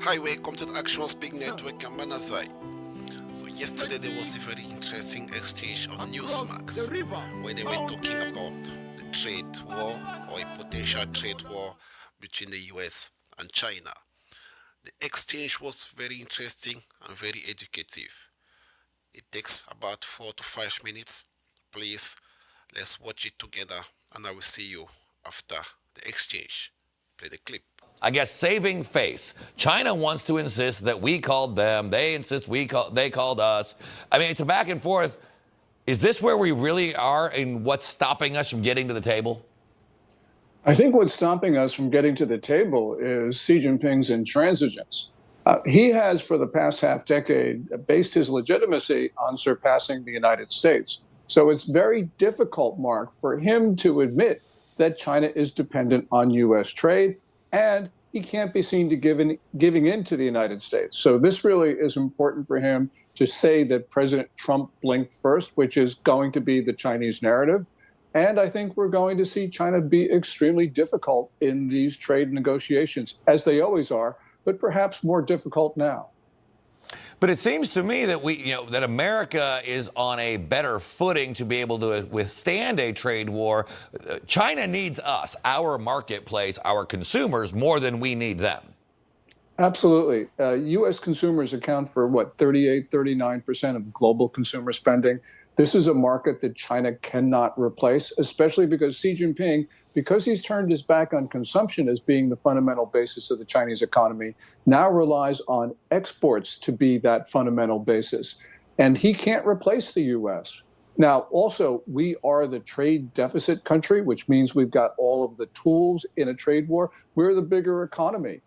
Hi, welcome to the Actual Speak Network. I'm Manazai. So yesterday there was a very interesting exchange on Newsmax where they were talking about the trade war or a potential trade war between the US and China. The exchange was very interesting and very educative. It takes about 4 to 5 minutes. Please, let's watch it together and I will see you after the exchange. Play the clip. I guess, saving face. China wants to insist that we called them. They insist they called us. I mean, it's a back and forth. Is this where we really are and what's stopping us from getting to the table? I think what's stopping us from getting to the table is Xi Jinping's intransigence. He has, for the past half decade, based his legitimacy on surpassing the United States. So it's very difficult, Mark, for him to admit that China is dependent on U.S. trade, and he can't be seen to giving in to the United States. So this really is important for him to say that President Trump blinked first, which is going to be the Chinese narrative. And I think we're going to see China be extremely difficult in these trade negotiations, as they always are, but perhaps more difficult now. But it seems to me that that America is on a better footing to be able to withstand a trade war. China needs us, our marketplace, our consumers, more than we need them. Absolutely. U.S. consumers account for, 38, 39% of global consumer spending. This is a market that China cannot replace, especially because Xi Jinping, because he's turned his back on consumption as being the fundamental basis of the Chinese economy, now relies on exports to be that fundamental basis. And he can't replace the U.S. Now, also, we are the trade deficit country, which means we've got all of the tools in a trade war. We're the bigger economy.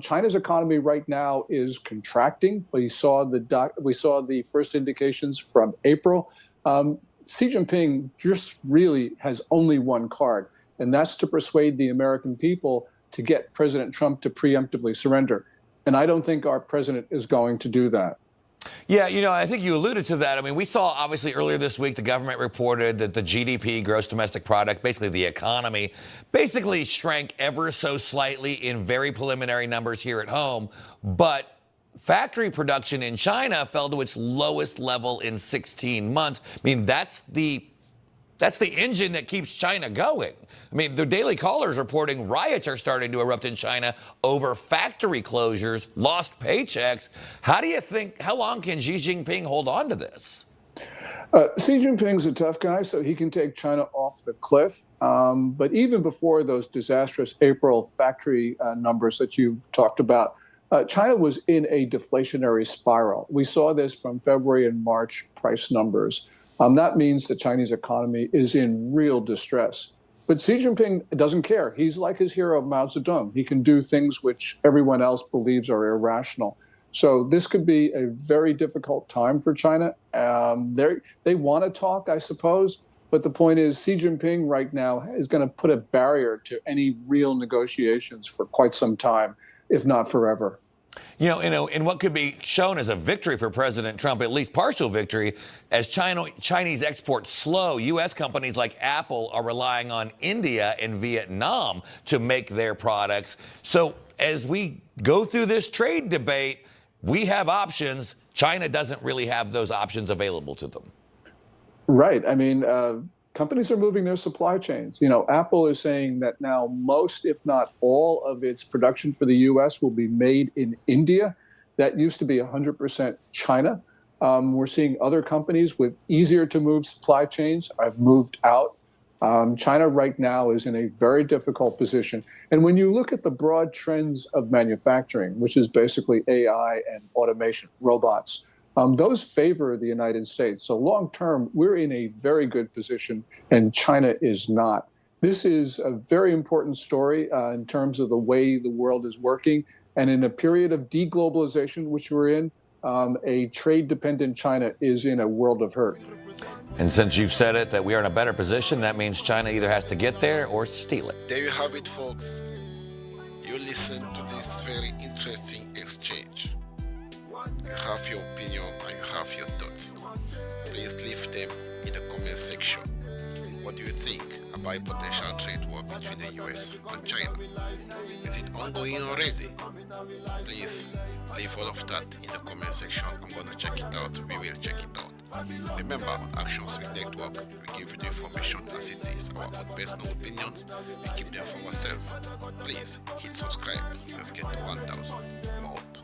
China's economy right now is contracting. We saw the first indications from April. Xi Jinping just really has only one card, and that's to persuade the American people to get President Trump to preemptively surrender. And I don't think our president is going to do that. Yeah, I think you alluded to that. I mean, we saw, obviously, earlier this week, the government reported that the GDP, gross domestic product, basically the economy, basically shrank ever so slightly in very preliminary numbers here at home. But factory production in China fell to its lowest level in 16 months. I mean, that's the engine that keeps China going. I mean, the Daily Caller's reporting riots are starting to erupt in China over factory closures, lost paychecks. How long can Xi Jinping hold on to this? Xi Jinping's a tough guy, so he can take China off the cliff. But even before those disastrous April factory numbers that you talked about, China was in a deflationary spiral. We saw this from February and March price numbers. That means the Chinese economy is in real distress. But Xi Jinping doesn't care. He's like his hero, Mao Zedong. He can do things which everyone else believes are irrational. So this could be a very difficult time for China. They want to talk, I suppose. But the point is, Xi Jinping right now is going to put a barrier to any real negotiations for quite some time, if not forever. In what could be shown as a victory for President Trump, at least partial victory, as Chinese exports slow, U.S. companies like Apple are relying on India and Vietnam to make their products. So as we go through this trade debate, we have options. China doesn't really have those options available to them. Right. I mean, companies are moving their supply chains. Apple is saying that now most, if not all, of its production for the U.S. will be made in India. That used to be 100% China. We're seeing other companies with easier to move supply chains have moved out. China right now is in a very difficult position. And when you look at the broad trends of manufacturing, which is basically AI and automation, robots, those favor the United States. So long term, we're in a very good position, and China is not. This is a very important story in terms of the way the world is working. And in a period of deglobalization, which we're in, a trade-dependent China is in a world of hurt. And since you've said it, that we are in a better position, that means China either has to get there or steal it. There you have it, folks. You listen to this very interesting exchange. You have your opinion and you have your thoughts. Please leave them in the comment section. What do you think about potential trade war between the US and China. Is it ongoing already? Please leave all of that in the comment section. I'm gonna check it out. We will check it out. Remember, on Action Speak Network, we give you the information as it is. Our own personal opinions, we keep them for ourselves. Please hit subscribe. Let's get to 1,000 vote.